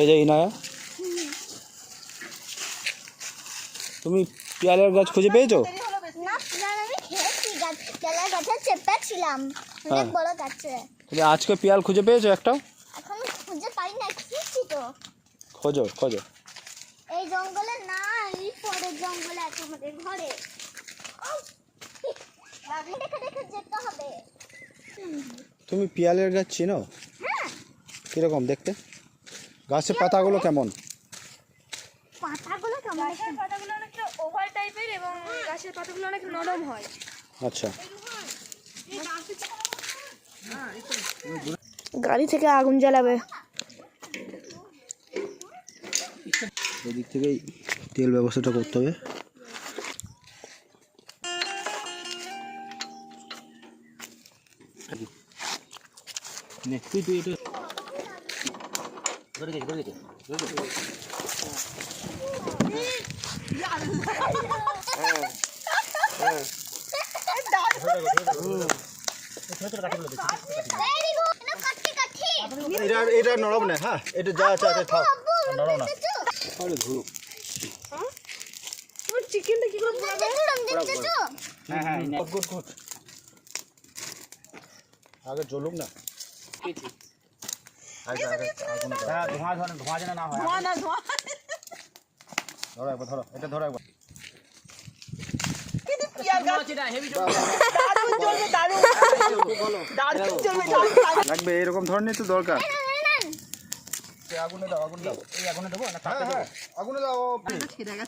এই যে ইনায়া, তুমি পেয়ারার গাছ খুঁজে পেয়েছো? না, আমি খেয়েছি, পেয়ারার গাছে চেপেছিলাম, অনেক বড় গাছে। তুমি আজকে পেয়াল খুঁজে পেয়েছো একটা? এখন খুঁজে পাই না, খেয়েছি তো। খোঁজো খোঁজো। এই জঙ্গলে না, এই পরের জঙ্গলে আছে আমাদের ঘরে। দেখে দেখে যেতে হবে। তুমি পেয়ালের গাছ চিনো? হ্যাঁ। কিরকম দেখতে? গাছের পাতাগুলো কেমন? পাতাগুলো কেমন? গাছের পাতাগুলো অনেকটা ওভাল টাইপের এবং গাছের পাতাগুলো অনেক নরম হয়। আচ্ছা, গাড়ি থেকে আগুন জ্বালাবে। এদিক থেকেই তেল ব্যবস্থাটা করতে হবে। এটা নরম না, হ্যাঁ এটা যা আছে থাক, নরম না। আরে ধুর, তোমার চিকেনটা কি করে পোড়াবে? হ্যাঁ হ্যাঁ গুড গুড, আগে জ্বলুক না। ধোঁয়া যেন না হয়। ধরো একবার, ধরো এটা, ধরো একবার। লাগবে এরকম ধরনের তো দরকার। আগুনে দাও, আগুনে দাও। এই আগুনে দেবো না? হ্যাঁ আগুনে দাও,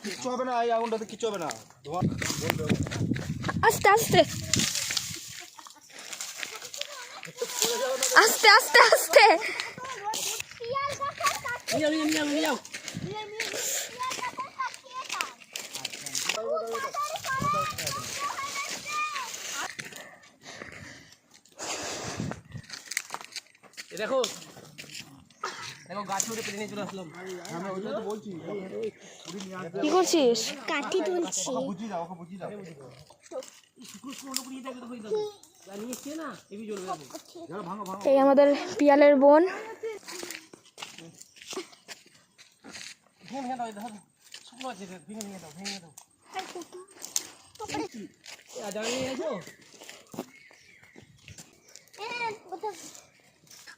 কিচ্ছু হবে না, এই আগুনটাতে কিচ্ছু হবে না। ধোঁয়া আস্তে আস্তে আস্তে আস্তে আস্তে। দেখো দেখো গাছ উঠে পেরে নিয়ে চলে আসলাম। কি করছিস? কাঠি তুলছি। বুঝিয়ে দাও, ওকে বুঝিয়ে দাও। এই আমাদের পিয়ালের বোন।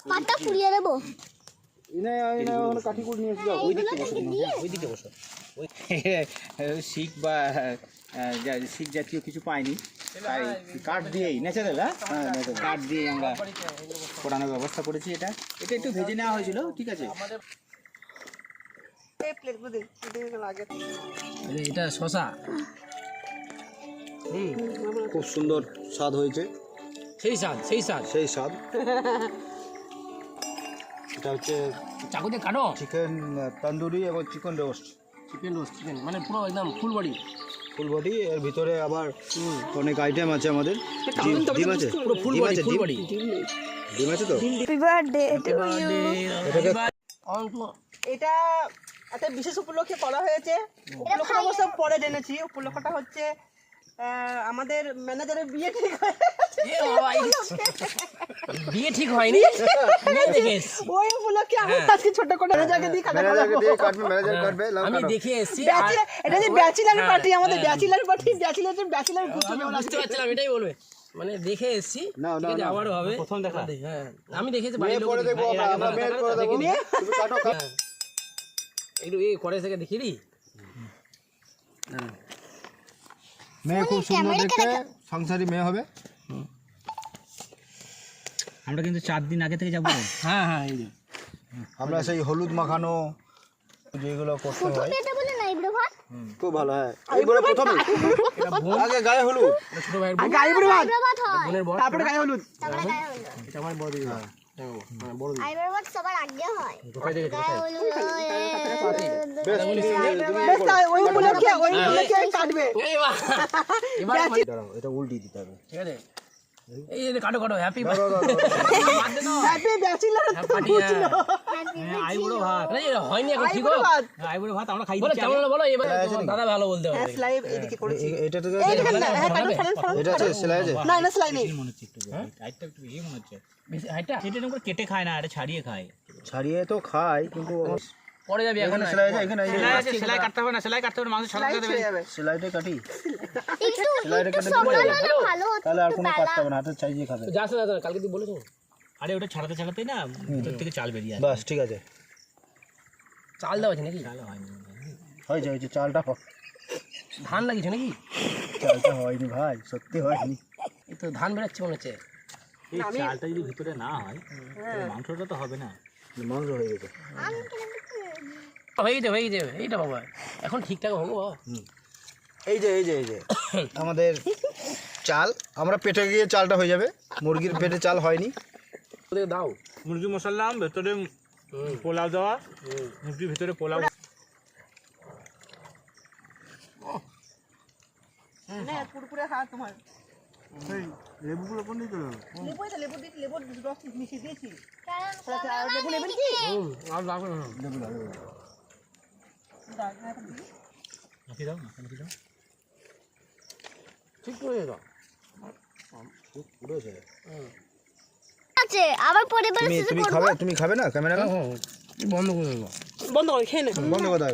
পাতা পুড়িয়ে দেবো। কাঠি কুড়ি নিয়ে যাও। ওইদিকে বসো। শিখ বা শিখ জাতীয় কিছু পাইনি, তাই কাঠ দিয়েই ন্যাচারাল, কাঠ দিয়ে আমরা পোড়ানোর ব্যবস্থা করেছি। এটা একটু ভেজে নেওয়া হয়েছিল, ঠিক আছে। এটা শশা, খুব সুন্দর স্বাদ হয়েছে, সেই স্বাদ সেই স্বাদ। সেই স্বাদ। এটা হচ্ছে চাকু দিয়ে কাটো। চিকেন তন্দুরি এবং chicken roast. Chicken roast, chicken মানে পুরো একদম ফুল বডি। ফুল বডি, এর ভিতরে আবার অনেক আইটেম আছে আমাদের। ডিম আছে, পুরো ফুল ডিম বডি, আছে, ফুল বডি। ডিম আছে তো। Happy birthday to you. এটা একটা বিশেষ উপলক্ষে করা হয়েছে। উপলক্ষ অবশ্য পরে জেনেছি। উপলক্ষটা হচ্ছে আমাদের ম্যানেজারের বিয়ে ঠিক হয়ে বিয়ে ঠিক হয়নি, ওই উপলক্ষে আমি আজকে ছোট করে ম্যানেজারকে দিয়ে কাটবে, ম্যানেজার কাটবে। আমি দেখে এসেছি। এটা যে ব্যাচেলার পার্টি, আমাদের ব্যাচেলার পার্টি, ব্যাচেলার আমি বুঝতে পারছিলাম এটাই বলবে, মানে দেখে এসেছি। ঠিক আছে, আবারও হবে প্রথম দেখা। হ্যাঁ আমি দেখেছি, বাড়ির লোক পরে দেখবো, আমরা মেল করে দেবো। তুমি কাটো, একটু এই করে থেকে দেখিয়ে দিই। মেয়ে খুব সুন্দর দেখতে, সংসারী মেয়ে হবে। আমরা কিন্তু 4 দিন আগে থেকে যাবো। হ্যাঁ হ্যাঁ, এই যে আমরা সেই হলুদ মাখানো যেগুলো করতে হয়, এটা বলে না ইব্রো ভাত। খুব ভালো। হ্যাঁ এইগুলো প্রথমে আগে গায়ে হলুদ, ছোট ভাইয়ের বোন, গাইবুড়ি ভাত, ইব্রো ভাত হয়, বোনের বর, তারপরে গায়ে হলুদ। তারপরে গায়ে হলুদ। এটা আমার বড় দিদি। হ্যাঁ বড় দিদি। ইব্রো ভাত সবার আগে হয়। কোথায় দেখেছো? গায়ে হলুদ হয়। বেশ বেশ, তাই ওই উপলক্ষে কাটবে। এই বাহ, এবার দাঁড়াও, এটা উল্টি দিতে হবে। ঠিক আছে, এই যে কাটো কাটো। হ্যাপি দাও, দাও, দাও, দাও। Birthday no happy bachelor party. আইবুড়ো ভাত হয়নি এখন, ঠিক আইবুড়ো ভাত। আইবুড়ো ভাত আমরা খাই দিচ্ছি। বলো বলো, এবার দাদা ভালো বলতে হবে। স্লাইভ এদিকে করেছি। এটা তো এইদিকে না, হ্যাঁ কাটো, ফেলেন। এটা আছে, সেলাই আছে। না না, সেলাই নেই। মনে হচ্ছে একটু হাইটটা একটু মনে হচ্ছে। বেশি হাইটটা এটা এরকম করে কেটে খায় না, এটা ছাড়িয়ে খায়। ছাড়িয়ে তো খাই কিন্তু পরে যাবি এখানে সেলাই আছে, এখানে এই যে সেলাই কাটতে হবে না, সেলাই কাটতে হবে না, মাংস সেলাই ছিঁড়ে যাবে। সেলাইটা কাটি, একটু সেলাইটা একটু কেটে সমান দিলে হলে ভালো হতো তাহলে আর একটু কোনো বেলা। কাটতে হবে না, হাতে চাইজে খাবে। যাস না কালকে তুই বলেছো। আরে ওটা ছাড়াতে ছাড়াতেই না ভিতর থেকে চাল বেরিয়ে আসে। বাস ঠিক আছে, চাল দেওয়া আছে নাকি? ভালো হয়নি। হয়েছে চালটা ধান লাগিয়েছো নাকি? চালটা হয়নি ভাই, সত্যি হয়নি। এই তো ধান বেরোচ্ছে মনে হচ্ছে। এই চালটা যদি ভিতরে না হয় তাহলে মাংসটা তো হবে না। মাংস হয়ে গেছে। হয়ে গেছে এইটা বাবা, এখন ঠিকঠাক হবো বাবা। এই যে আমাদের চাল, আমরা পেটে গিয়ে চালটা হয়ে যাবে, মুরগির পেটে চাল হয়নি। ওদের দাও। মুরগি মশলা ভেতরে পোলাও দেওয়া, মুরগির ভিতরে পোলাও। নে কুরকুরে খা তোমার। লেবুগুলো কোন দিকে? লেবু আছে, লেবু দিয়েছি, লেবুর রস মিশিয়ে দিয়েছি। কারণ আর লেবু নেবেন কি? আর লাগবে না। নাকি দাও, নাকি দাও। ঠিক করে দাও। আছে আবার পরিবার শেষে তুমি করব। খাবে, তুমি খাবে না ক্যামেরা? বন্ধ করে দাও। বন্ধ করে খেয়ে নে। বন্ধ কথা।